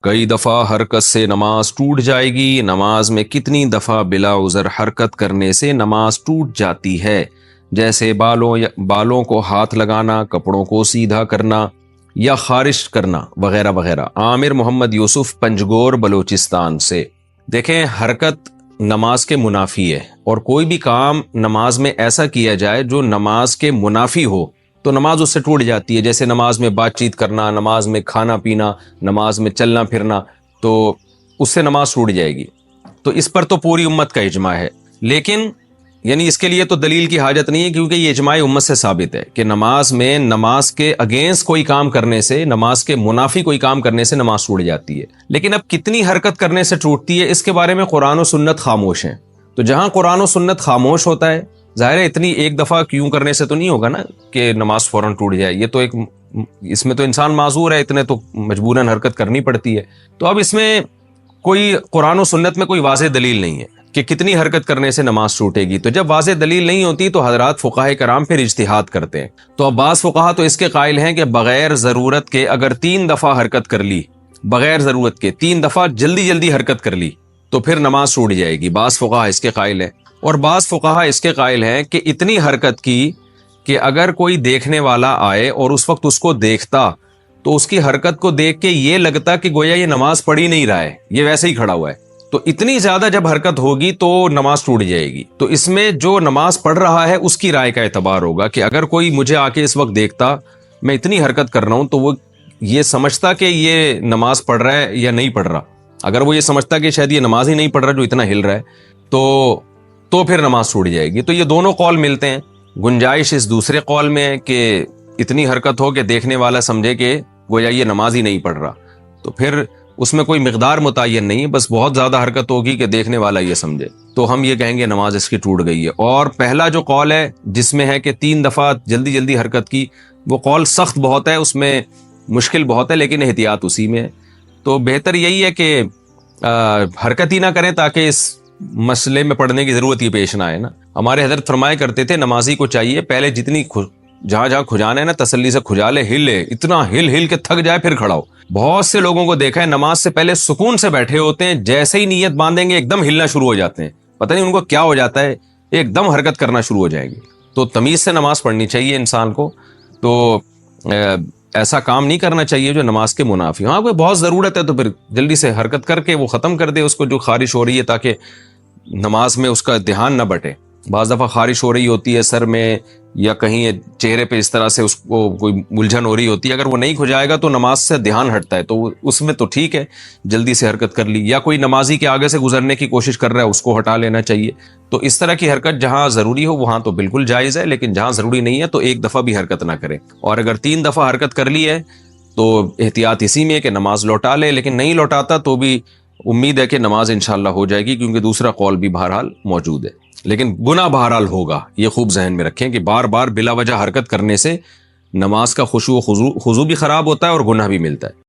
کئی دفعہ حرکت سے نماز ٹوٹ جائے گی، نماز میں کتنی دفعہ بلا عذر حرکت کرنے سے نماز ٹوٹ جاتی ہے؟ جیسے بالوں کو ہاتھ لگانا، کپڑوں کو سیدھا کرنا یا خارش کرنا وغیرہ وغیرہ۔ عامر محمد یوسف پنجگور بلوچستان سے۔ دیکھیں، حرکت نماز کے منافی ہے، اور کوئی بھی کام نماز میں ایسا کیا جائے جو نماز کے منافی ہو تو نماز اس سے ٹوٹ جاتی ہے۔ جیسے نماز میں بات چیت کرنا، نماز میں کھانا پینا، نماز میں چلنا پھرنا، تو اس سے نماز ٹوٹ جائے گی۔ تو اس پر تو پوری امت کا اجماع ہے، لیکن یعنی اس کے لیے تو دلیل کی حاجت نہیں ہے، کیونکہ یہ اجماع امت سے ثابت ہے کہ نماز میں نماز کے اگینسٹ کوئی کام کرنے سے، نماز کے منافی کوئی کام کرنے سے نماز ٹوٹ جاتی ہے۔ لیکن اب کتنی حرکت کرنے سے ٹوٹتی ہے، اس کے بارے میں قرآن و سنت خاموش ہیں۔ تو جہاں قرآن و سنت خاموش ہوتا ہے، ظاہر ہے اتنی ایک دفعہ کیوں کرنے سے تو نہیں ہوگا نا کہ نماز فوراً ٹوٹ جائے۔ یہ تو ایک، اس میں تو انسان معذور ہے، اتنے تو مجبوراً حرکت کرنی پڑتی ہے۔ تو اب اس میں کوئی قرآن و سنت میں کوئی واضح دلیل نہیں ہے کہ کتنی حرکت کرنے سے نماز ٹوٹے گی۔ تو جب واضح دلیل نہیں ہوتی تو حضرات فقہائے کرام پھر اجتہاد کرتے ہیں۔ تو اب بعض فقہا تو اس کے قائل ہیں کہ بغیر ضرورت کے اگر 3 دفعہ حرکت کر لی، بغیر ضرورت کے 3 دفعہ جلدی حرکت کر لی تو پھر نماز ٹوٹ جائے گی۔ بعض فقہا اس کے قائل ہیں، اور بعض فقہا اس کے قائل ہیں کہ اتنی حرکت کی کہ اگر کوئی دیکھنے والا آئے اور اس وقت اس کو دیکھتا تو اس کی حرکت کو دیکھ کے یہ لگتا کہ گویا یہ نماز پڑھ ہی نہیں رہا ہے، یہ ویسے ہی کھڑا ہوا ہے۔ تو اتنی زیادہ جب حرکت ہوگی تو نماز ٹوٹ جائے گی۔ تو اس میں جو نماز پڑھ رہا ہے اس کی رائے کا اعتبار ہوگا کہ اگر کوئی مجھے آ کے اس وقت دیکھتا میں اتنی حرکت کر رہا ہوں تو وہ یہ سمجھتا کہ یہ نماز پڑھ رہا ہے یا نہیں پڑھ رہا۔ اگر وہ یہ سمجھتا کہ شاید یہ نماز ہی نہیں پڑھ رہا جو اتنا ہل رہا ہے تو پھر نماز ٹوٹ جائے گی۔ تو یہ دونوں قول ملتے ہیں۔ گنجائش اس دوسرے قول میں ہے کہ اتنی حرکت ہو کہ دیکھنے والا سمجھے کہ گویا یہ نماز ہی نہیں پڑھ رہا، تو پھر اس میں کوئی مقدار متعین نہیں ہے، بس بہت زیادہ حرکت ہوگی کہ دیکھنے والا یہ سمجھے، تو ہم یہ کہیں گے نماز اس کی ٹوٹ گئی ہے۔ اور پہلا جو قول ہے جس میں ہے کہ 3 دفعہ جلدی حرکت کی، وہ قول سخت بہت ہے، اس میں مشکل بہت ہے، لیکن احتیاط اسی میں ہے۔ تو بہتر یہی ہے کہ حرکت ہی نہ کریں تاکہ اس مسئلے میں پڑھنے کی ضرورت ہی پیش نہ آئے نا۔ ہمارے حضرت فرمایا کرتے تھے نمازی کو چاہیے پہلے جتنی جہاں کھجانا ہے نا تسلی سے کھجا لے، ہلے، اتنا ہل کے تھک جائے پھر کھڑا ہو۔ بہت سے لوگوں کو دیکھا ہے نماز سے پہلے سکون سے بیٹھے ہوتے ہیں، جیسے ہی نیت باندھیں گے ایک دم ہلنا شروع ہو جاتے ہیں، پتہ نہیں ان کو کیا ہو جاتا ہے، ایک دم حرکت کرنا شروع ہو جائیں گے۔ تو تمیز سے نماز پڑھنی چاہیے انسان کو، تو ایسا کام نہیں کرنا چاہیے جو نماز کے منافی۔ ہاں کوئی بہت ضرورت ہے تو پھر جلدی سے حرکت کر کے وہ ختم کر دے اس کو جو خارش ہو رہی ہے، تاکہ نماز میں اس کا دھیان نہ بٹے۔ بعض دفعہ خارش ہو رہی ہوتی ہے سر میں یا کہیں چہرے پہ، اس طرح سے اس کو کوئی الجھن ہو رہی ہوتی ہے، اگر وہ نہیں کھجائے گا تو نماز سے دھیان ہٹتا ہے، تو اس میں تو ٹھیک ہے جلدی سے حرکت کر لی۔ یا کوئی نمازی کے آگے سے گزرنے کی کوشش کر رہا ہے اس کو ہٹا لینا چاہیے۔ تو اس طرح کی حرکت جہاں ضروری ہو وہاں تو بالکل جائز ہے، لیکن جہاں ضروری نہیں ہے تو 1 دفعہ بھی حرکت نہ کرے۔ اور اگر 3 دفعہ حرکت کر لی ہے تو احتیاط اسی میں ہے کہ نماز لوٹا لے، لیکن نہیں لوٹاتا تو بھی امید ہے کہ نماز انشاءاللہ ہو جائے گی، کیونکہ دوسرا قول بھی بہرحال موجود ہے۔ لیکن گناہ بہرحال ہوگا، یہ خوب ذہن میں رکھیں کہ بار بلا وجہ حرکت کرنے سے نماز کا خشوع و خضوع بھی خراب ہوتا ہے اور گناہ بھی ملتا ہے۔